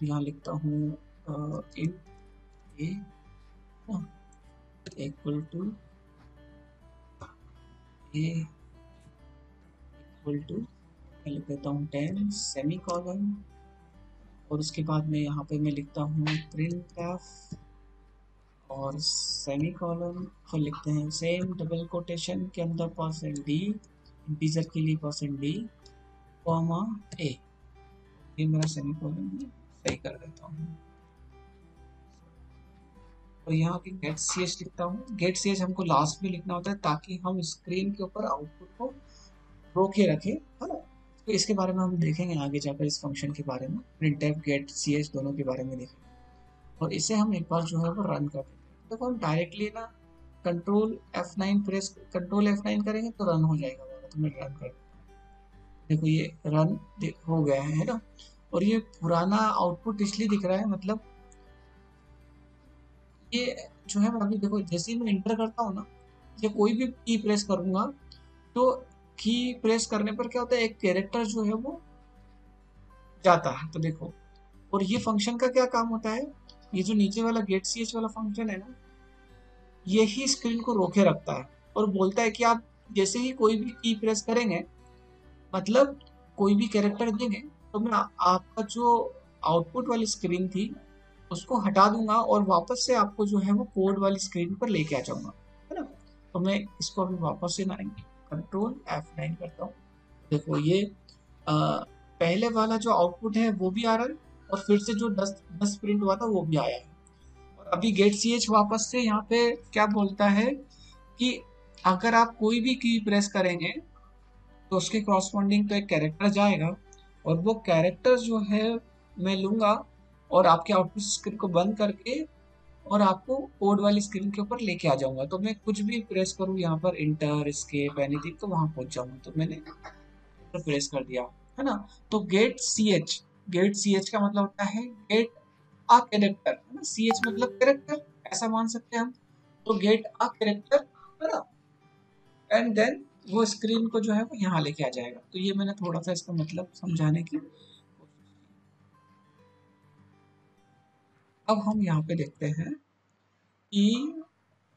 यहाँ लिखता हूँ in A equal to A equal to, मैं लिख देता हूँ 10 सेमी कॉलन, और उसके बाद में यहाँ पे मैं लिखता हूँ प्रिंट एफ और सेमी कॉलन, फिर लिखते हैं सेम डबल कोटेशन के अंदर परसेंट डी, इंटीजर के लिए परसेंट डी कॉमा ए। ये मेरा सेमी कॉलन सही कर देता हूँ। तो यहाँ की गेट सी एच लिखता हूँ। गेट सी एच हमको लास्ट में लिखना होता है ताकि हम स्क्रीन के ऊपर आउटपुट को रोके रखें, है ना। तो इसके बारे में हम देखेंगे आगे जाकर, इस फंक्शन के बारे में, प्रिंटफ गेट सी एच दोनों के बारे में देखेंगे। और इसे हम एक बार जो है वो रन कर देते हैं। देखो हम डायरेक्टली ना कंट्रोल F9 करेंगे तो रन हो जाएगा वाला। तो मैं रन कर देता हूँ। देखो ये रन हो गया है ना। और ये पुराना आउटपुट इसलिए दिख रहा है, मतलब ये जो है अभी देखो जैसे ही मैं इंटर करता हूँ ना, या कोई भी की प्रेस करूंगा, तो की प्रेस करने पर क्या होता है, एक कैरेक्टर जो है वो जाता है। तो देखो, और ये फंक्शन का क्या काम होता है, ये जो नीचे वाला गेट सी एच वाला फंक्शन है ना, यही स्क्रीन को रोके रखता है और बोलता है कि आप जैसे ही कोई भी की प्रेस करेंगे, मतलब कोई भी कैरेक्टर देंगे, तो मैं आपका जो आउटपुट वाली स्क्रीन थी उसको हटा दूंगा और वापस से आपको जो है वो कोड वाली स्क्रीन पर लेके आ जाऊंगा, है ना। तो मैं इसको अभी वापस से कंट्रोल F9 करता हूँ। देखो ये पहले वाला जो आउटपुट है वो भी आ रहा है, और फिर से जो 10 प्रिंट हुआ था वो भी आया है। और अभी गेट सी एच वापस से यहाँ पे क्या बोलता है कि अगर आप कोई भी की प्रेस करेंगे तो उसके क्रॉसपॉन्डिंग तो एक कैरेक्टर जाएगा, और वो कैरेक्टर जो है मैं लूंगा और आपके आउटपुट स्क्रीन को बंद करके और आपको कोड वाली स्क्रीन के ऊपर लेके आ जाऊंगा। तो मैं कुछ भी प्रेस करूँ यहाँ पर, इंटर एस्केप एनीथिंग, तो वहां पहुंच जाऊंगा। तो मैंने प्रेस कर दिया, है ना। तो गेट सी एच का मतलब होता है गेट आ कैरेक्टर, है ना। सी एच मतलब कैरेक्टर, ऐसा मान सकते हैं हम। तो गेट आ कैरेक्टर, है ना, एंड देन वो स्क्रीन को जो है वो यहाँ लेके आ जाएगा। तो ये मैंने थोड़ा सा इसका मतलब समझाने की कोशिश की। अब हम यहाँ पे देखते हैं कि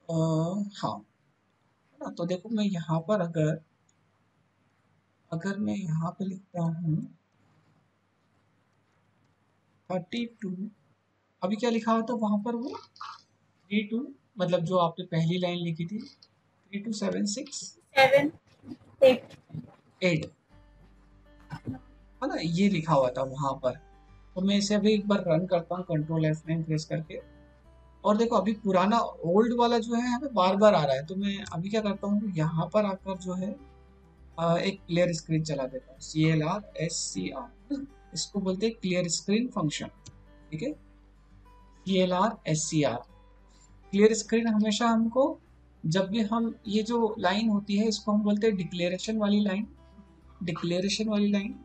हाँ, है ना। तो देखो मैं यहाँ पर अगर अगर मैं यहाँ पे लिखता हूँ 32, अभी क्या लिखा हुआ था वहां पर, वो 32, मतलब जो आपने पहली लाइन लिखी थी 3276 7 8 8, है ना, ये लिखा हुआ था वहां पर। तो मैं इसे अभी एक बार रन करता हूँ कंट्रोल F9 प्रेस करके, और देखो अभी पुराना ओल्ड वाला जो है हमें बार बार आ रहा है। तो मैं अभी क्या करता हूँ, यहाँ पर आकर जो है एक क्लियर स्क्रीन चला देता हूँ, CLR SCR, इसको बोलते हैं क्लियर स्क्रीन फंक्शन, ठीक है। CLR SCR, क्लियर स्क्रीन हमेशा हमको, जब भी हम ये जो लाइन होती है इसको हम बोलते हैं डिक्लेरेशन वाली लाइन,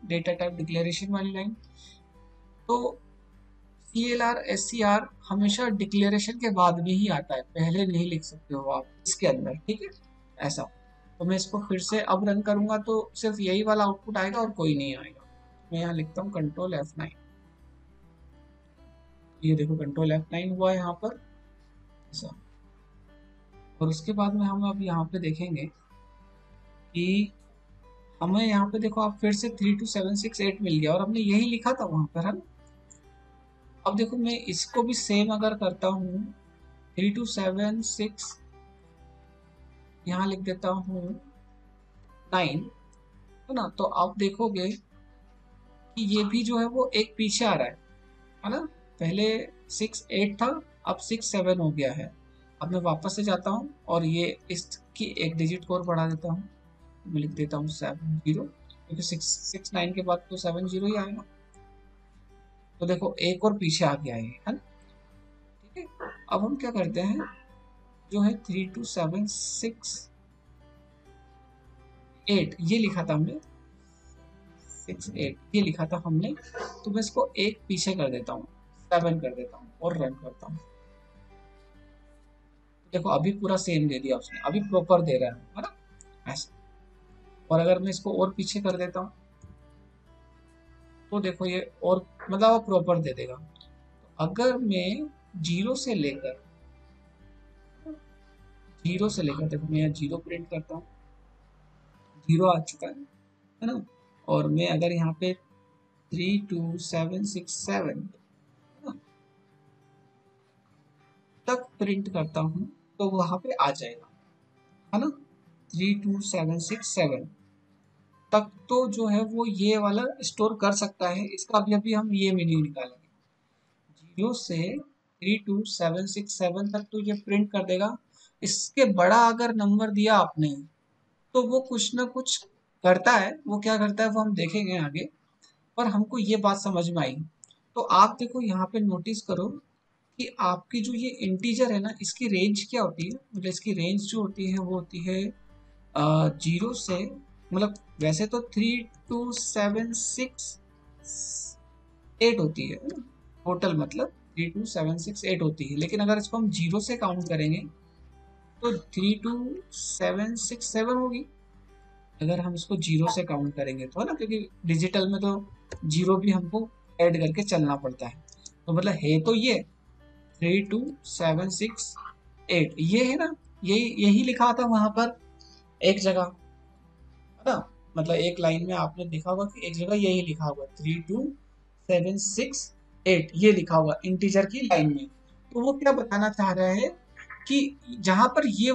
डेटा टाइप डिक्लेरेशन वाली लाइन। तो CLR SCR हमेशा डिक्लेरेशन के बाद में ही आता है, पहले नहीं लिख सकते हो आप इसके अंदर, ठीक है, ऐसा। तो मैं इसको फिर से अब रन करूंगा तो सिर्फ यही वाला आउटपुट आएगा और कोई नहीं आएगा। मैं यहाँ लिखता हूँ कंट्रोल F9, ये देखो कंट्रोल F9 हुआ है यहाँ पर, ऐसा। और उसके बाद में हम अब यहाँ पे देखेंगे कि हमें यहाँ पे देखो आप फिर से 32768 मिल गया, और हमने यही लिखा था वहां पर, है ना। अब देखो मैं इसको भी सेम अगर करता हूँ 3276, यहाँ लिख देता हूँ 9, है ना। तो आप देखोगे कि ये भी जो है वो एक पीछे आ रहा है ना। पहले 6 8 था, अब 6 7 हो गया है। अब मैं वापस से जाता हूँ और ये इसकी एक डिजिट को और बढ़ा देता हूँ। मैं लिख देता हूँ 70, क्योंकि 6 9 के बाद तो 70 ही आएगा। तो देखो एक और पीछे आ गया है ना, ठीक है। अब हम क्या करते हैं, जो है 32768 ये लिखा था हमने, 68 ये लिखा था हमने। तो मैं इसको एक पीछे कर देता हूँ, 7 कर देता हूँ और रन करता हूँ। देखो अभी पूरा सेम दे दिया उसने, अभी प्रॉपर दे रहा है ना, ऐसा। और अगर मैं इसको और पीछे कर देता हूँ, तो देखो ये और मतलब प्रॉपर दे देगा। अगर मैं जीरो से लेकर देखो मैं यहाँ जीरो प्रिंट करता हूँ, जीरो आ चुका है ना। और मैं अगर यहाँ पे 32767 तक प्रिंट करता हूँ तो वहां पे आ जाएगा, है ना। 32767 तक तो जो है वो ये वाला स्टोर कर सकता है। इसका अभी अभी हम ये मीनिंग निकालेंगे। जीरो से 32767 तक तो ये प्रिंट कर देगा। इसके बड़ा अगर नंबर दिया आपने तो वो कुछ ना कुछ करता है। वो क्या करता है वो हम देखेंगे आगे। पर हमको ये बात समझ में आई। तो आप देखो यहाँ पे नोटिस करो कि आपकी जो ये इंटीजर है ना, इसकी रेंज क्या होती है। मतलब इसकी रेंज जो होती है वो होती है जीरो से, मतलब वैसे तो 32768 होती है ना, टोटल मतलब 32768 होती है। लेकिन अगर इसको हम जीरो से काउंट करेंगे तो 32767 होगी। अगर हम इसको जीरो से काउंट करेंगे तो, है ना, क्योंकि डिजिटल में तो जीरो भी हमको ऐड करके चलना पड़ता है। तो मतलब है तो ये 32768 ये है ना, यही यही लिखा था वहां पर एक जगह, है ना। मतलब एक लाइन में आपने देखा होगा कि एक जगह यही लिखा होगा 32768 ये लिखा हुआ इंटीजर की लाइन में। तो वो क्या बताना चाह रहा है कि जहां पर ये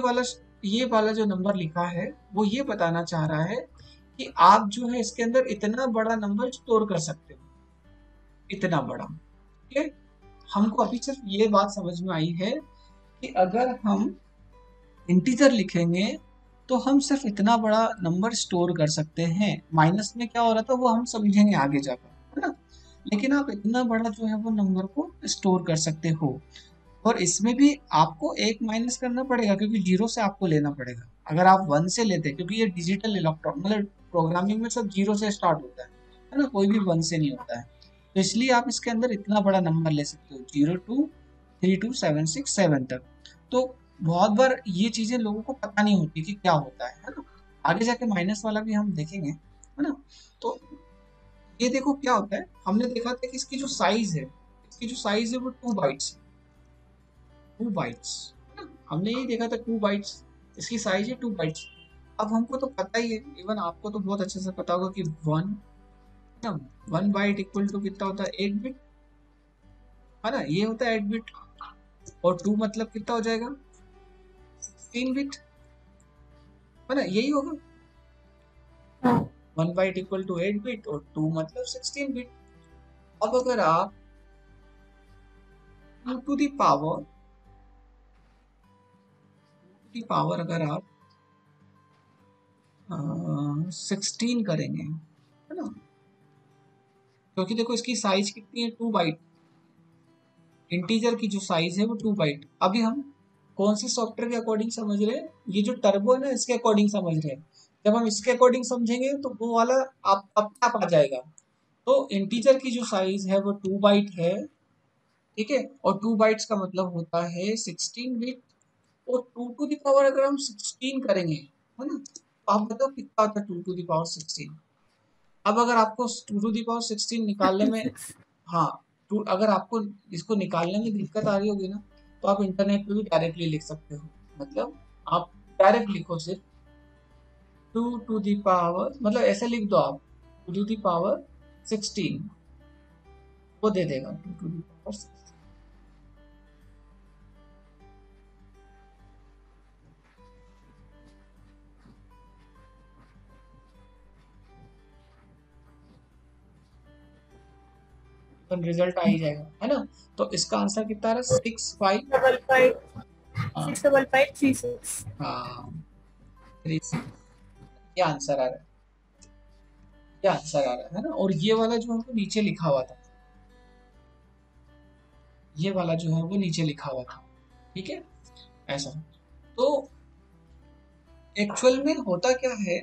वाला जो नंबर लिखा है वो ये बताना चाह रहा है कि आप जो है इसके अंदर इतना बड़ा नंबर स्टोर कर सकते हो, इतना बड़ा। ठीक है। हमको अभी सिर्फ ये बात समझ में आई है कि अगर हम इंटीजर लिखेंगे तो हम सिर्फ इतना बड़ा नंबर स्टोर कर सकते हैं। माइनस में क्या हो रहा था वो हम समझेंगे आगे जाकर, है ना। लेकिन आप इतना बड़ा जो है वो नंबर को स्टोर कर सकते हो। और इसमें भी आपको एक माइनस करना पड़ेगा क्योंकि जीरो से आपको लेना पड़ेगा। अगर आप वन से लेते, क्योंकि ये डिजिटल इलेक्ट्रॉन मतलब प्रोग्रामिंग में सब जीरो से स्टार्ट होता है ना, कोई भी वन से नहीं होता है। तो इसलिए आप इसके अंदर इतना बड़ा नंबर ले सकते हो, 0 to 32767 तक। तो बहुत बार ये चीजें लोगों को पता नहीं होती कि क्या होता है ना। आगे जाके माइनस वाला भी हम देखेंगे, है ना। तो ये देखो क्या होता है, हमने देखा था कि इसकी जो साइज है, वो 2 बाइट्स, 2 बाइट्स, है ना। हमने यही देखा था 2 बाइट्स, इसकी साइज है 2 बाइट्स। अब हमको तो पता ही है, इवन आपको तो बहुत अच्छे से पता होगा कि वन, ना, 1 बाइट इक्वल टू कितना होता है 8 बिट, है ना। ये होता है 8 बिट। और टू मतलब कितना हो जाएगा 16 बिट, है ना, यही होगा। हाँ 1 बाइट इक्वल टू 8 बिट और टू मतलब 16 बिट। अब अगर आप टू टू दी पावर अगर आप 16 करेंगे, है ना, क्योंकि देखो इसकी साइज कितनी है 2 बाइट। इंटीजर की जो साइज है वो 2 बाइट। अभी हम कौन से सॉफ्टवेयर के अकॉर्डिंग समझ रहे हैं, ये जो टर्बो है ना इसके अकॉर्डिंग समझ रहे हैं। जब हम इसके अकॉर्डिंग समझेंगे तो वो वाला आप अपने आप आ जाएगा। तो इंटीजर की जो साइज है वो 2 बाइट है, ठीक है। और 2 बाइट्स का मतलब होता है 16 बिट। और टू टू दावर अगर हम 16 करेंगे, है ना, तो आप बताओ कितना होता है 2 टू दावर 16। अब अगर आपको 2 टू दावर 16 निकालने में, 56। हाँ, टू अगर आपको इसको निकालने में दिक्कत आ रही होगी ना, तो आप इंटरनेट पे भी डायरेक्टली लिख सकते हो। मतलब आप डायरेक्ट लिखो सिर्फ 2 टू दी पावर, मतलब ऐसे लिख दो आप 2 टू दी पावर 16, वो दे देगा 2 टू दी पावर 16। तो रिजल्ट आ ही जाएगा, है ना। तो इसका आंसर कितना आ रहा है 6 5। डबल फाइव हाँ 65536। हाँ 3 6, ये आंसर आ रहा है, ये आंसर आ रहा है ना। और ये वाला जो हमको नीचे लिखा हुआ था, ये वाला जो है वो नीचे लिखा हुआ था, ठीक है, ऐसा। तो एक्चुअल में होता क्या है,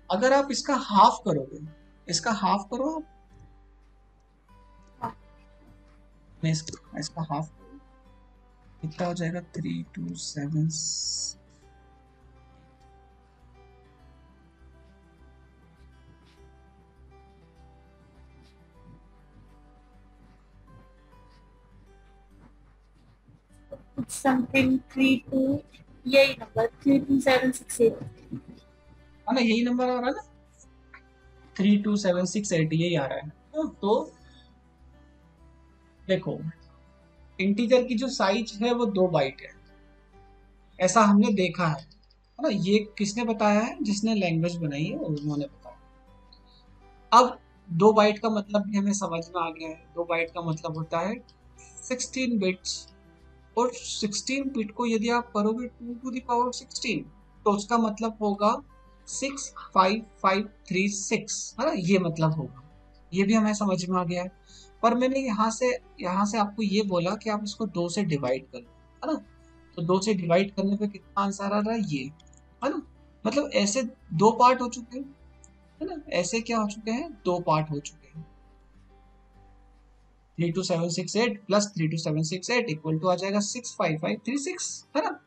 अगर आप इसका हाफ करोगे, इसका हाफ करो आप, मैं इसका हाफ करो, कितना हो जाएगा 3 2 7। समथिंग 32 यही नंबर 32768 है ना, यही नंबर आ रहा है ना, 32768 यही आ रहा है। तो देखो इंटीजर की जो साइज है वो 2 बाइट है, ऐसा हमने देखा है ना। ये किसने बताया है? जिसने लैंग्वेज बनाई है उन्होंने बताया। अब 2 बाइट का मतलब भी हमें समझ में आ गया है। 2 बाइट का मतलब होता है 16 बिट्स, और 16 बिट को यदि आप करोगे 2 टू द पावर 16 तो उसका मतलब होगा 65536, है ना, ये मतलब होगा। ये भी हमें समझ में आ गया है। पर मैंने यहाँ से आपको ये बोला कि आप इसको 2 से डिवाइड कर लो, है ना। तो 2 से डिवाइड करने पे कितना आंसर आ रहा है, ये, है ना। मतलब ऐसे 2 पार्ट हो चुके हैं, है ना। ऐसे क्या हो चुके हैं, 2 पार्ट हो चुके हैं। 32768 प्लस 32768 इक्वल टू आ जाएगा 65536, है ना।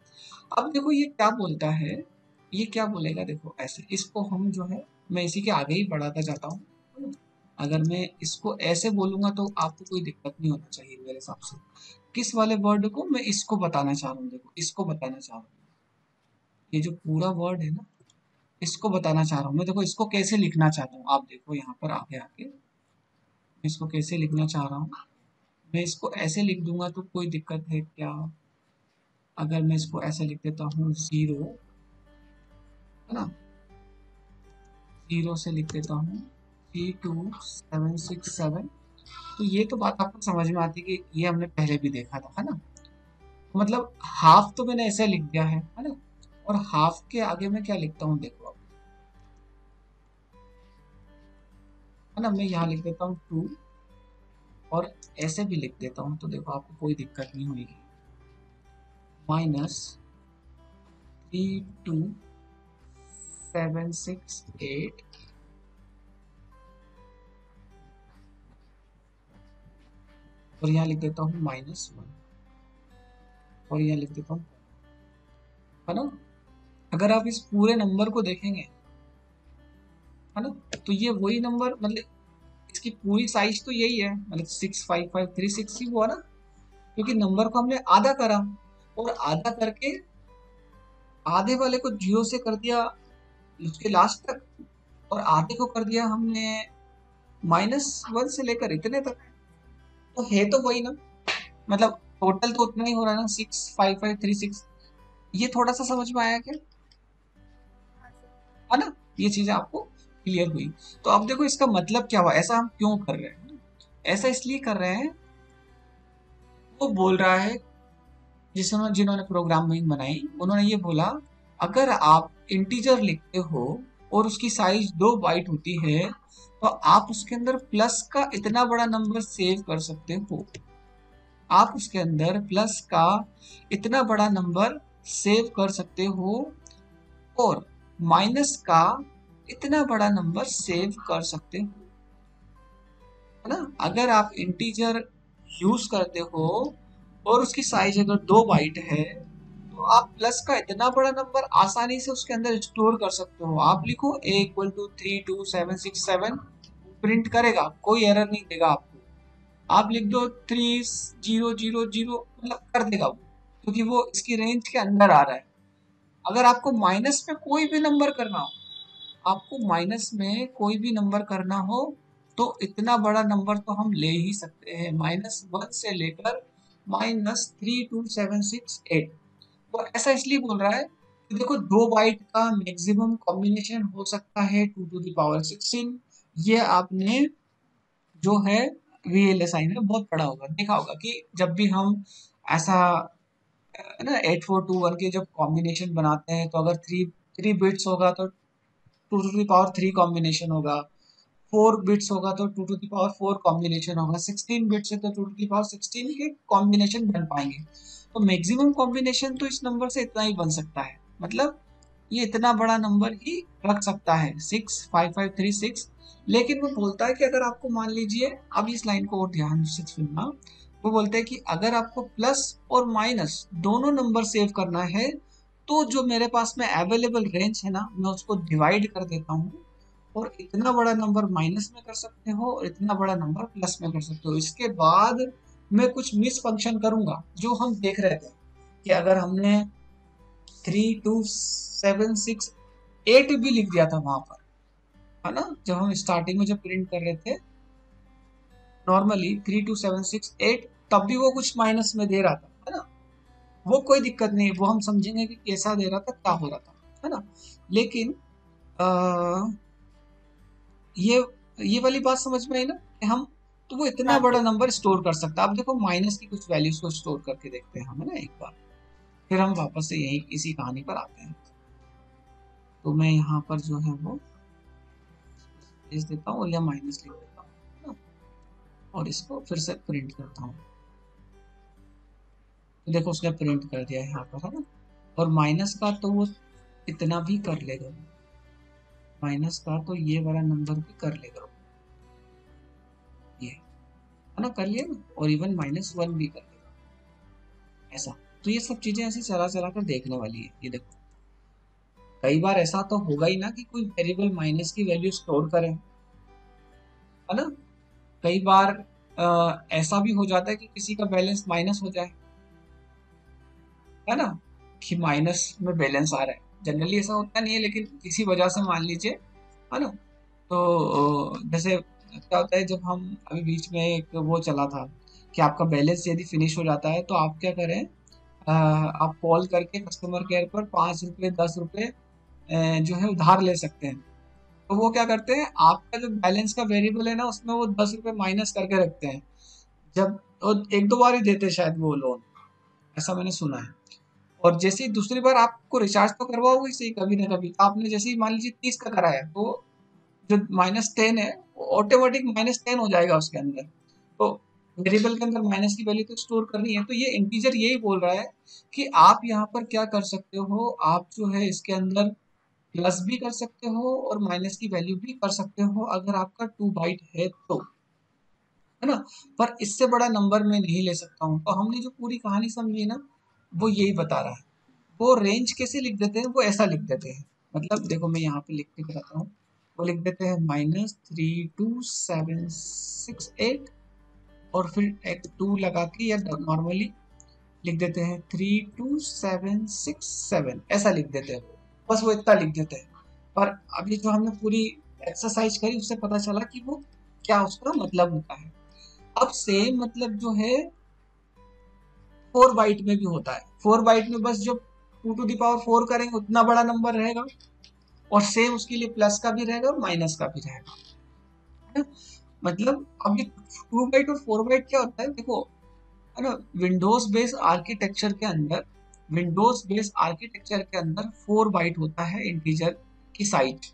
अब देखो ये क्या बोलता है, ये क्या बोलेगा, देखो ऐसे इसको हम जो है, मैं इसी के आगे ही बढ़ाता जाता हूँ। अगर मैं इसको ऐसे बोलूंगा तो आपको कोई दिक्कत नहीं होना चाहिए मेरे हिसाब से। किस वाले वर्ड को मैं इसको बताना चाह रहा हूँ, देखो इसको बताना चाह रहा हूँ, ये जो पूरा वर्ड है ना, इसको बताना चाह रहा हूँ मैं। देखो इसको कैसे लिखना चाहता हूँ, आप देखो यहाँ पर आगे आके इसको कैसे लिखना चाह रहा हूँ। मैं इसको ऐसे लिख दूंगा तो कोई दिक्कत है क्या? अगर मैं इसको ऐसे लिख देता हूँ 0, है ना, 0 से लिख देता हूँ 32767, तो ये तो बात आपको समझ में आती है कि ये हमने पहले भी देखा था, है ना। मतलब हाफ तो मैंने ऐसे लिख दिया है ना। और हाफ के आगे मैं क्या लिखता हूँ, देखो अब, है ना, मैं यहाँ लिख देता हूँ 2, और ऐसे भी लिख देता हूँ, तो देखो आपको कोई दिक्कत नहीं होगी। -32768, और यहाँ लिख देता हूँ -1, और यहाँ लिख देता हूँ, है ना। अगर आप इस पूरे नंबर को देखेंगे, है ना, तो ये वही नंबर, मतलब इसकी पूरी साइज तो यही है, मतलब 65536 ही हुआ ना, क्योंकि नंबर को हमने आधा करा, और आधा करके आधे वाले को 0 से कर दिया उसके लास्ट तक, और आधे को कर दिया हमने -1 से लेकर इतने तक। तो है तो वही ना, मतलब टोटल तो उतना ही हो रहा है ना, 65536। ये थोड़ा सा समझ में आया क्या, है ना। ये चीजें आपको क्लियर हुई। तो अब देखो इसका मतलब क्या हुआ, ऐसा हम क्यों कर रहे हैं, ऐसा इसलिए कर रहे हैं, वो बोल रहा है, जिन्होंने प्रोग्रामिंग बनाई उन्होंने ये बोला, अगर आप इंटीजर लिखते हो और उसकी साइज 2 बाइट होती है, तो आप उसके अंदर प्लस का इतना बड़ा नंबर सेव कर सकते हो। आप उसके अंदर प्लस का इतना बड़ा नंबर सेव कर सकते हो, और माइनस का इतना बड़ा नंबर सेव कर सकते हो, है ना। अगर आप इंटीजर यूज करते हो और उसकी साइज अगर 2 बाइट है, तो आप प्लस का इतना बड़ा नंबर आसानी से उसके अंदर स्टोर कर सकते हो। आप लिखो a इक्वल टू 32767, प्रिंट करेगा, कोई एरर नहीं देगा आपको। आप लिख दो 3000, मतलब कर देगा वो, क्योंकि वो इसकी रेंज के अंदर आ रहा है। अगर आपको माइनस में कोई भी नंबर करना हो, आपको माइनस में कोई भी नंबर करना हो, तो इतना बड़ा नंबर तो हम ले ही सकते हैं, -1 से लेकर -32768। तो ऐसा इसलिए बोल रहा है कि देखो 2 बाइट का मैक्सिमम कॉम्बिनेशन हो सकता है 2 टू द पावर 16। ये आपने जो है VLSI में बहुत पढ़ा होगा, देखा होगा कि जब भी हम ऐसा, है ना, 8421 के जब कॉम्बिनेशन बनाते हैं, तो अगर थ्री थ्री बिट्स होगा तो 2 टू द पावर 3 कॉम्बिनेशन होगा, 4 बिट्स होगा तो 2 टू द पावर 4 कॉम्बिनेशन होगा, 16 बिट्स है तो 2 टू द पावर 16 के कॉम्बिनेशन बन पाएंगे। तो मैक्सिमम कॉम्बिनेशन तो इस नंबर से इतना ही बन सकता है, मतलब ये इतना बड़ा नंबर ही रख सकता है 65536। लेकिन वो बोलता है कि अगर आपको मान लीजिए, अब इस लाइन को और ध्यान से सुनना, वो बोलते हैं कि अगर आपको प्लस और माइनस दोनों नंबर सेव करना है, तो जो मेरे पास में अवेलेबल रेंज है ना, मैं उसको डिवाइड कर देता हूँ, और इतना बड़ा नंबर माइनस में कर सकते हो और इतना बड़ा नंबर प्लस में कर सकते हो। इसके बाद मैं कुछ मिस फंक्शन करूंगा जो हम देख रहे थे, कि अगर हमने 32768 भी लिख दिया था वहां पर, है ना, जब हम स्टार्टिंग में जब प्रिंट कर रहे थे नॉर्मली 32768, तब भी वो कुछ माइनस में दे रहा था, है ना, वो कोई दिक्कत नहीं, वो हम समझेंगे कि कैसा दे रहा था, क्या हो रहा था, है ना। लेकिन आ, ये ये वाली बात समझ में आई ना कि हम, तो वो इतना हाँ बड़ा नंबर स्टोर कर सकता है। अब देखो माइनस की कुछ वैल्यूज को स्टोर करके देखते हैं हम, है ना, एक बार फिर हम वापस से यही इसी कहानी पर आते हैं। तो मैं यहाँ पर जो है वो भेज देता हूँ या माइनस लिख देता हूँ, है ना, और इसको फिर से प्रिंट करता हूँ। तो देखो उसने प्रिंट कर दिया है यहाँ पर, है ना। और माइनस का तो वो इतना भी कर लेगा, माइनस का तो ये वाला नंबर भी कर लेगा, ये, है ना, कर लिया ना, और इवन -1 भी कर लेगा, ऐसा। तो ये सब चीजें ऐसे चला चला कर देखने वाली है। ये देखो कई बार ऐसा तो होगा ही ना कि कोई वेरिएबल माइनस की वैल्यू स्टोर करे, है ना। कई बार ऐसा भी हो जाता है कि किसी का बैलेंस माइनस हो जाए, है ना, कि माइनस में बैलेंस आ रहा है। जनरली ऐसा होता नहीं है, लेकिन किसी वजह से मान लीजिए, है ना। तो जैसे क्या होता है, जब हम अभी बीच में एक वो चला था कि आपका बैलेंस यदि फिनिश हो जाता है तो आप क्या करें, आप कॉल करके कस्टमर केयर पर 5 रुपये 10 रुपये जो है उधार ले सकते हैं। तो वो क्या करते हैं, आपका जो बैलेंस का वेरिएबल है ना उसमें वो 10 रुपये माइनस करके रखते हैं। जब वो एक दो बार ही देते हैं शायद वो लोन, ऐसा मैंने सुना है। और जैसे ही दूसरी बार आपको रिचार्ज तो करवाओगे सही कभी ना कभी, आपने जैसे ही मान लीजिए 30 का कराया तो जो -10 है वो ऑटोमेटिक -10 हो जाएगा उसके अंदर। तो वेरिएबल के अंदर माइनस की वैल्यू तो स्टोर करनी है। तो ये इंटीजर यही बोल रहा है कि आप यहाँ पर क्या कर सकते हो, आप जो है इसके अंदर प्लस भी कर सकते हो और माइनस की वैल्यू भी कर सकते हो अगर आपका 2 बाइट है तो, है ना। पर इससे बड़ा नंबर मैं नहीं ले सकता हूँ। तो हमने जो पूरी कहानी समझी ना वो यही बता रहा है। वो रेंज कैसे लिख देते हैं, वो ऐसा लिख देते हैं, मतलब देखो मैं यहाँ पे लिख के बताता हूँ। वो लिख देते हैं -32768 और फिर एक 2 लगा के, या नॉर्मली लिख देते हैं 32767, ऐसा लिख देते हैं। बस वो इतना लिख देते हैं। पर अभी जो हमने पूरी एक्सरसाइज करी उससे पता चला कि वो क्या उसका मतलब होता है। अब सेम मतलब जो है 4 बाइट में भी होता है। 4 बाइट में बस जो 2 to the power 4 करेंगे उतना बड़ा नंबर रहेगा, और सेम उसके लिए प्लस का भी रहेगा और माइनस का भी रहेगा, है ना। मतलब अब ये 2 बाइट और 4 बाइट क्या होता है देखो, है ना। विंडोज बेस आर्किटेक्चर के अंदर 4 बाइट होता है इंटीजर की साइज,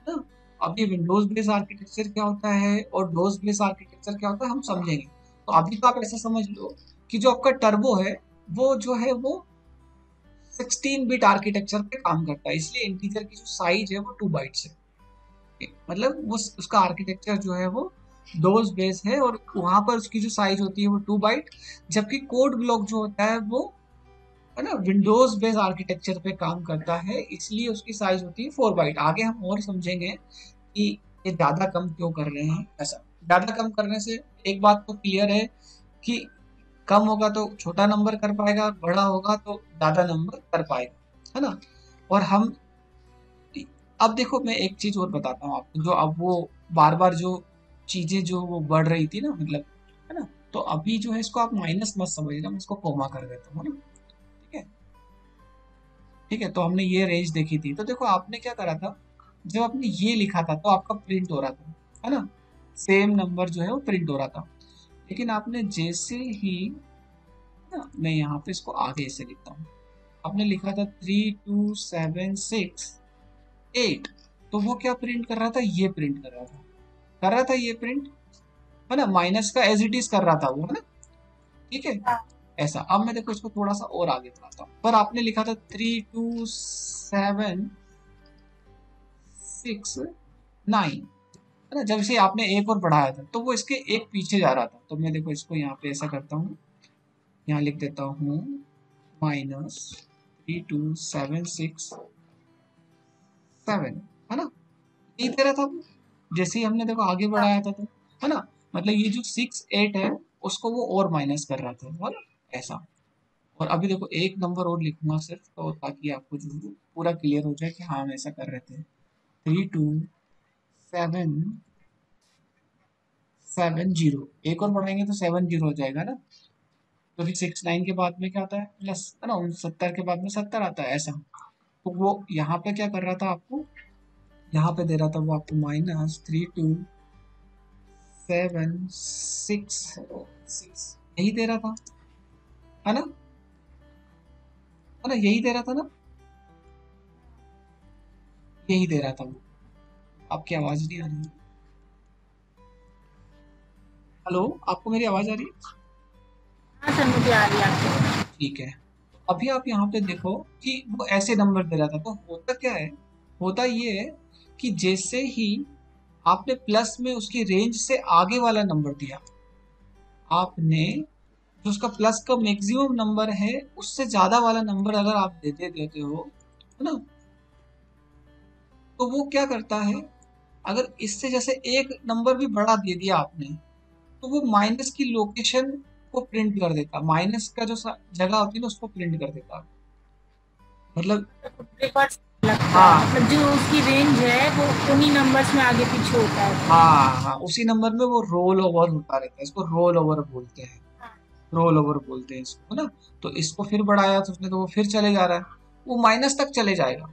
है ना। अभी विंडोज बेस आर्किटेक्चर क्या होता है और डोस बेस आर्किटेक्चर क्या होता है हम समझेंगे। तो अभी तो आप ऐसा समझ लो कि जो आपका टर्बो है वो जो है वो 16 बिट आर्किटेक्चर पे काम करता है, इसलिए इंटीजर की जो साइज है वो 2 बाइट्स है। मतलब वो उसका आर्किटेक्चर जो है वो डोज बेस है, और वहां पर उसकी जो साइज होती है वो 2 बाइट। जबकि कोड ब्लॉक जो होता है वो, है ना, विंडोज बेस आर्किटेक्चर पे काम करता है, इसलिए उसकी साइज होती है 4 बाइट। आगे हम और समझेंगे कि ये ज्यादा कम क्यों कर रहे हैं ऐसा। ज्यादा कम करने से एक बात तो क्लियर है कि कम होगा तो छोटा नंबर कर पाएगा, बड़ा होगा तो ज्यादा नंबर कर पाएगा, है ना। और हम, अब देखो मैं एक चीज और बताता हूँ आपको, जो अब वो बार बार जो चीजें जो वो बढ़ रही थी ना, मतलब, है ना। तो अभी जो है इसको आप माइनस मत समझना, मैं इसको कोमा कर देता हूँ, है ना। ठीक है, ठीक है। तो हमने ये रेंज देखी थी, तो देखो आपने क्या करा था, जब आपने ये लिखा था तो आपका प्रिंट हो रहा था, है ना, सेम नंबर जो है वो प्रिंट हो रहा था। लेकिन आपने जैसे ही ना, मैं यहाँ पे इसको आगे से लिखता हूँ, आपने लिखा था 32768, तो वो क्या प्रिंट कर रहा था, ये प्रिंट कर रहा था ये प्रिंट, है ना, माइनस का एज इट इज कर रहा था वो, है ना। ठीक है, हाँ ऐसा। अब मैं देखो इसको थोड़ा सा और आगे बढ़ाता हूँ, पर आपने लिखा था 32769, है ना। जब से आपने एक और बढ़ाया था तो वो इसके एक पीछे जा रहा था। तो मैं देखो इसको यहाँ पे ऐसा करता हूँ, यहाँ लिख देता हूँ -32767, है ना। यही दे रहा था वो, जैसे ही हमने देखो आगे हाँ बढ़ाया था तो, है ना। मतलब ये जो 68 है उसको वो और माइनस कर रहा था, है ना, ऐसा। और अभी देखो एक नंबर और लिखूंगा सिर्फ, तो ताकि आपको जो है पूरा क्लियर हो जाए कि हाँ हम ऐसा कर रहे थे। 3270, एक और बढ़ाएंगे तो 70 हो जाएगा ना, तो फिर 69 के बाद में क्या आता है प्लस, है ना, 69 के बाद में 70 आता है ऐसा। तो वो यहाँ पे क्या कर रहा था आपको, यहाँ पे दे रहा था वो आपको -327766, यही दे रहा था, है ना, है ना, यही दे रहा था ना, यही दे रहा था वो। आपकी आवाज नहीं आ रही है। हेलो, आपको मेरी आवाज आ रही है? हाँ सर, मुझे आ रही है आपकी। ठीक है। अभी आप यहाँ पे देखो कि वो ऐसे नंबर दे रहा था, तो होता क्या है, होता ये है कि जैसे ही आपने प्लस में उसकी रेंज से आगे वाला नंबर दिया, आपने जो उसका प्लस का मैक्सिमम नंबर है उससे ज्यादा वाला नंबर अगर आप देते हो, है ना, तो वो क्या करता है, अगर इससे जैसे एक नंबर भी बढ़ा दे दिया आपने, तो वो माइनस की लोकेशन को प्रिंट कर देता, माइनस का जो जगह होती है ना उसको प्रिंट कर देता, मतलब। रिवर्स लगता है, हाँ मतलब जो उसकी रेंज है वो उन्हीं नंबर्स में आगे पीछे होता है तो। हाँ हाँ, उसी नंबर में वो रोल ओवर होता रहता है, इसको रोल ओवर बोलते हैं, हाँ। रोल ओवर बोलते हैं इसको, है ना। तो इसको फिर बढ़ाया तो उसने, तो वो फिर चले जा रहा है, वो माइनस तक चले जाएगा।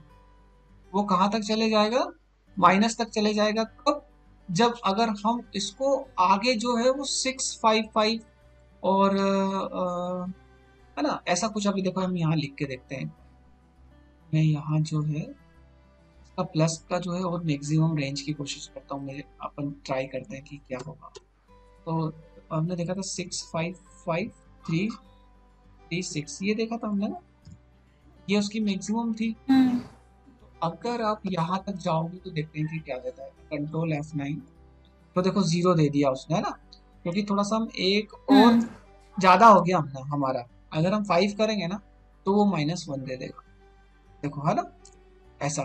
वो कहाँ तक चले जाएगा, माइनस तक चले जाएगा, कब, जब अगर हम इसको आगे जो है वो 655 और है ना, ऐसा कुछ, अभी देखो हम यहाँ लिख के देखते हैं, मैं यहाँ जो है इसका प्लस का जो है और मैक्सिमम रेंज की कोशिश करता हूँ, मेरे अपन ट्राई करते हैं कि क्या होगा। तो हमने देखा था 655,336, ये देखा था हमने ना, ये उसकी मैक्सिमम थी। हम्म। तो अगर आप यहाँ तक जाओगे तो देखते हैं कि क्या देता है, कंट्रोल F9, तो देखो जीरो दे दिया उसने, है ना, क्योंकि थोड़ा सा हम एक और हम्म। ज्यादा हो गया हमने हमारा। अगर हम 5 करेंगे ना तो वो -1 दे देगा, देखो, है ना, ऐसा।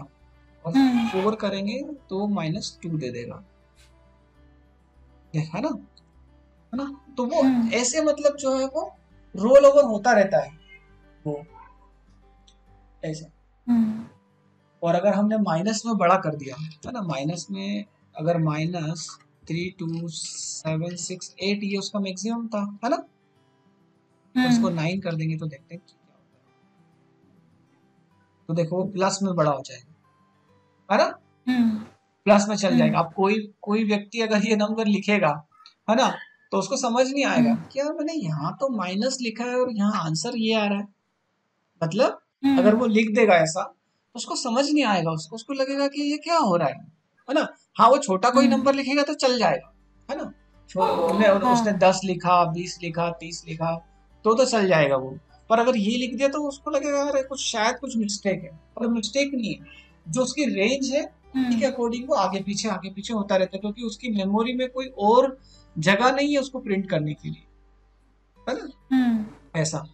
और हम्म। 4 करेंगे तो वो -2 दे देगा, है ना, है ना। तो वो हम्म। ऐसे मतलब जो है वो रोल ओवर होता रहता है वो, ऐसे। हम्म। और अगर हमने माइनस में बड़ा कर दिया, है ना, माइनस में, अगर -32768 ये उसका मैक्सिमम था, है ना, और इसको हम्म। 9 कर देंगे तो देखते हैं क्या होता है। तो देखो वो प्लस में बड़ा हो जाएगा, है ना, हम्म। प्लस में चल हम्म। जाएगा। अब कोई कोई व्यक्ति अगर ये नंबर लिखेगा, है ना, तो उसको समझ नहीं आएगा, हम्म। क्या मैंने यहाँ तो माइनस लिखा है और यहाँ आंसर ये आ रहा है, मतलब अगर हम्म। वो लिख देगा ऐसा तो उसको समझ नहीं आएगा, उसको उसको लगेगा कि ये क्या हो रहा है ना। हाँ, वो छोटा कोई हम्म। नंबर लिखेगा तो चल जाएगा, है ना, उसने हाँ। 10 लिखा, 20 लिखा, 30 लिखा, तो चल जाएगा वो। पर अगर ये लिख दिया तो उसको लगेगा अरे कुछ शायद कुछ मिस्टेक है, पर मिस्टेक नहीं है, जो उसकी रेंज है उसी के हम्म। अकॉर्डिंग वो आगे पीछे होता रहता है, क्योंकि उसकी मेमोरी में कोई और जगह नहीं है उसको प्रिंट करने के लिए, है ना, हम्म। ऐसा।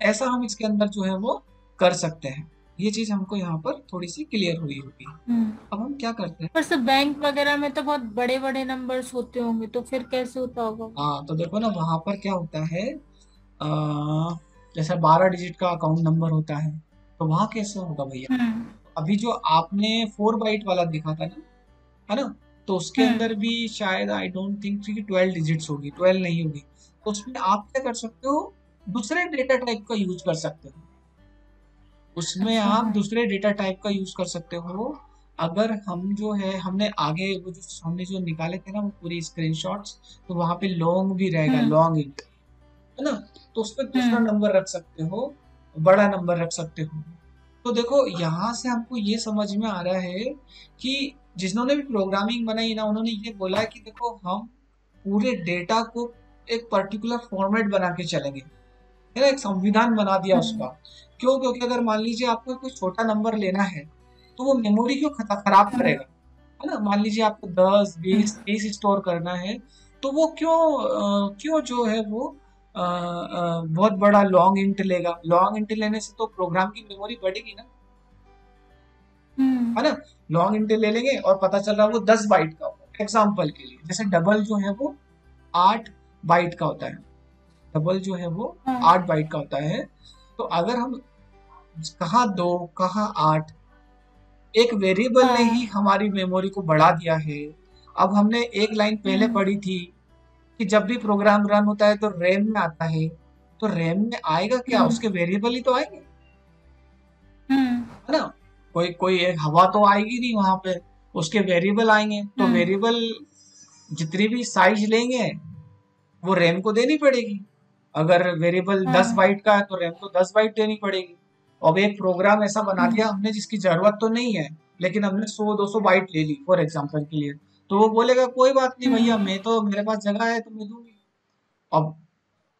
ऐसा हम इसके अंदर जो है वो कर सकते हैं। ये चीज हमको यहाँ पर थोड़ी सी क्लियर हुई होगी। हम्म। अब हम क्या करते हैं, पर सब बैंक वगैरह में तो बहुत बड़े बड़े नंबर्स होते होंगे, तो फिर कैसे होता होगा वो? हाँ तो देखो ना वहां पर क्या होता है, जैसे 12 डिजिट का अकाउंट नंबर होता है, तो वहां कैसे होगा भैया। हम्म। अभी जो आपने 4 बाइट वाला देखा था ना, है ना, तो उसके हम्म। अंदर भी शायद आई डोंट थिंक कि 12 डिजिट्स होगी, 12 नहीं होगी। तो उसमें आप क्या कर सकते हो, दूसरे डेटा टाइप का यूज कर सकते हो, उसमें अच्छा। आप हाँ। दूसरे डेटा टाइप का यूज कर सकते हो। अगर हम जो है हमने आगे वो जो हमने जो निकाले थे ना वो पूरी स्क्रीनशॉट्स, तो वहां पे लॉन्ग भी रहेगा, हम्म। लॉन्ग इंट, है ना, तो उसमें दूसरा हम्म। नंबर रख सकते हो, बड़ा नंबर रख सकते हो। तो देखो यहाँ से हमको ये समझ में आ रहा है कि जिन्होंने भी प्रोग्रामिंग बनाई ना उन्होंने ये बोला है कि देखो हम पूरे डेटा को एक पर्टिकुलर फॉर्मेट बना के चलेंगे, है ना, एक संविधान बना दिया उसका। हम्म। क्यों, क्योंकि अगर मान लीजिए आपको कोई छोटा नंबर लेना है तो वो मेमोरी क्यों खराब हम्म। करेगा, है ना। मान लीजिए आपको 10 हम्म। 20 30 स्टोर करना है, तो वो क्यों जो है वो बहुत बड़ा लॉन्ग इंट लेगा, लॉन्ग इंट लेने से तो प्रोग्राम की मेमोरी बढ़ेगी ना, हम्म। है ना। लॉन्ग इंट ले लेंगे और पता चल रहा है वो 10 बाइट का होगा, एग्जाम्पल के लिए, जैसे डबल जो है वो 8 बाइट का होता है, डबल जो है वो हाँ। 8 बाइट का होता है। तो अगर हम कहाँ 2 कहाँ 8, एक वेरिएबल ने ही हाँ। हमारी मेमोरी को बढ़ा दिया है। अब हमने एक लाइन पहले हम्म। पढ़ी थी कि जब भी प्रोग्राम रन होता है तो रैम में आता है। तो रैम में आएगा क्या, हम्म। उसके वेरिएबल ही तो आएंगे, हम्म। है ना। कोई कोई एक हवा तो आएगी नहीं वहां पे, उसके वेरिएबल आएंगे। तो हम्म। वेरिएबल जितनी भी साइज लेंगे वो रैम को देनी पड़ेगी। अगर वेरिएबल 10 हाँ। बाइट का है तो रैम को 10 बाइट देनी पड़ेगी। अब एक प्रोग्राम ऐसा बना दिया हम्म। हमने जिसकी जरूरत तो नहीं है, लेकिन हमने 100-200 बाइट ले ली फॉर एग्जांपल के लिए। तो वो बोलेगा कोई बात नहीं भैया, हम्म। मैं तो मेरे पास जगह है तो मैं दूंगी। अब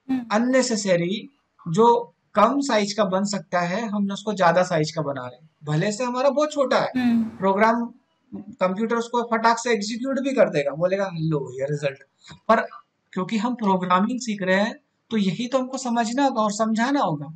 हम्म। अननेसेसरी जो कम साइज का बन सकता है हमने उसको ज्यादा साइज का बना रहे हैं, भले से हमारा बहुत छोटा है हम्म। प्रोग्राम। कंप्यूटर उसको फटाक से एग्जीक्यूट भी कर देगा, बोलेगा लो ये रिजल्ट। पर क्योंकि हम प्रोग्रामिंग सीख रहे हैं तो यही तो हमको समझना होगा और समझाना होगा,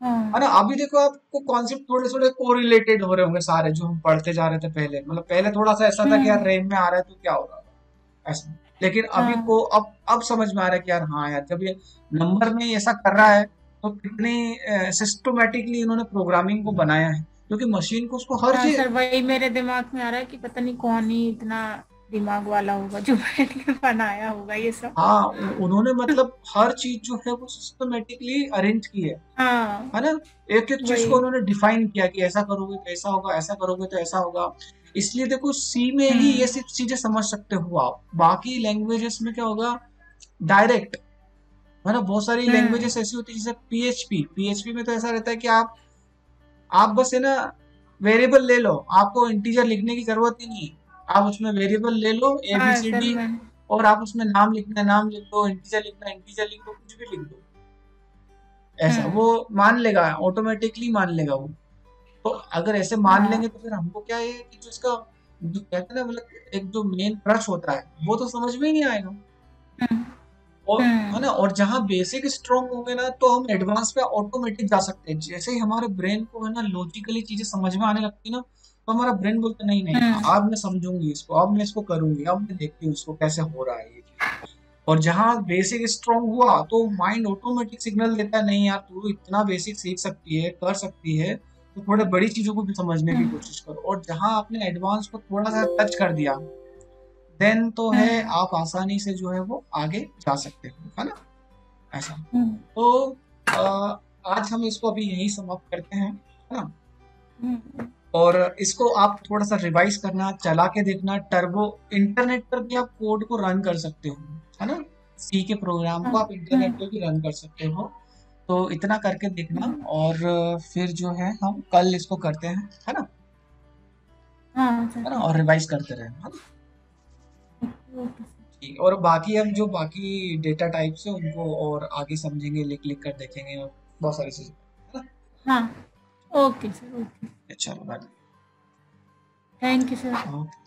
है ना। हाँ। अभी देखो आपको कॉन्सेप्ट थोड़े थोड़े कोरिलेटेड हो रहे होंगे सारे जो हम पढ़ते जा रहे थे पहले। मतलब पहले थोड़ा सा ऐसा था कि यार हम्म। रैम में आ रहा है तो क्या हो रहा है ऐसा। लेकिन अभी हाँ। को अब समझ में आ रहा है कि यार हाँ यार, जब ये नंबर में ऐसा कर रहा है तो कितनी सिस्टमेटिकली इन्होंने प्रोग्रामिंग को बनाया है, क्योंकि मशीन को उसको हर हाँ चीज। सर, वही मेरे दिमाग में आ रहा है कि पता नहीं कौन ही इतना दिमाग वाला होगा जो बैठ के बनाया होगा ये सब। हाँ, उन्होंने मतलब हर चीज जो है वो सिस्टमेटिकली अरेंज की हाँ। है ना। एक एक चीज को वही। उन्होंने डिफाइन किया कि ऐसा करोगे तो ऐसा होगा, ऐसा करोगे तो ऐसा होगा। इसलिए देखो सी में ही ये हम्म। सब चीजें समझ सकते हो आप, बाकी लैंग्वेजेस में क्या होगा, डायरेक्ट, है ना। बहुत सारी हम्म। लैंग्वेजेस ऐसी होती है जैसे पीएचपी। पीएचपी में तो ऐसा रहता है कि आप बस है ना वेरिएबल ले लो, आपको इंटीजर लिखने की जरूरत ही नहीं है। आप उसमें वेरिएबल ले लो ए बी हाँ सी सर डी, मैं। और आप उसमें नाम लिखना है नाम लिख दो, इंटीजर लिखना है इंटीजर लिख दो, कुछ भी लिख दो। ऐसा वो हम्म। मान लेगा, ऑटोमेटिकली मान लेगा वो। तो अगर ऐसे मान लेंगे हाँ। तो फिर हमको क्या है कि जो इसका जो कहते हैं ना, मतलब एक जो मेन क्रश होता है वो तो समझ में ही नहीं आएगा। हम्म। और है हम्म। ना, और जहाँ बेसिक स्ट्रांग होंगे ना तो हम एडवांस पे ऑटोमेटिक जा सकते हैं। जैसे ही हमारे ब्रेन को है ना लॉजिकली चीजें समझ में आने लगती है ना, तो हमारा ब्रेन बोलता है नहीं नहीं, हम्म। अब मैं समझूंगी इसको, अब मैं इसको करूंगी, अब मैं देखती हूँ इसको कैसे हो रहा है ये चीज। और जहाँ बेसिक स्ट्रांग हुआ तो माइंड ऑटोमेटिक सिग्नल देता है नहीं यार तू इतना बेसिक सीख सकती है, कर सकती है, तो थोड़े बड़ी चीजों को भी समझने की हम्म। कोशिश करो। और जहाँ आपने एडवांस को थोड़ा सा टच कर दिया, देन तो है हम्म। आप आसानी से जो है वो आगे जा सकते हो, है ना। ऐसा। हम्म। तो आज हम इसको अभी यही समाप्त करते हैं, है ना। हम्म। और इसको आप थोड़ा सा रिवाइज करना, चला के देखना, टर्बो इंटरनेट पर भी आप कोड को रन कर सकते हो, है ना। सी के प्रोग्राम हाँ। को आप इंटरनेट पे भी रन कर सकते हो। तो इतना करके देखना, हम्म। और फिर जो है हम कल इसको करते हैं, हाँ सर है ना, ठीक और है। रिवाइज करते रहें, है ना। Okay sir. ठीक, और बाकी हम जो बाकी डेटा टाइप्स है उनको और आगे समझेंगे, लिख लिख कर देखेंगे, और बहुत सारी चीजें, है हाँ। Okay sir. ओके। ना। चलो bye. Thank you sir. Okay.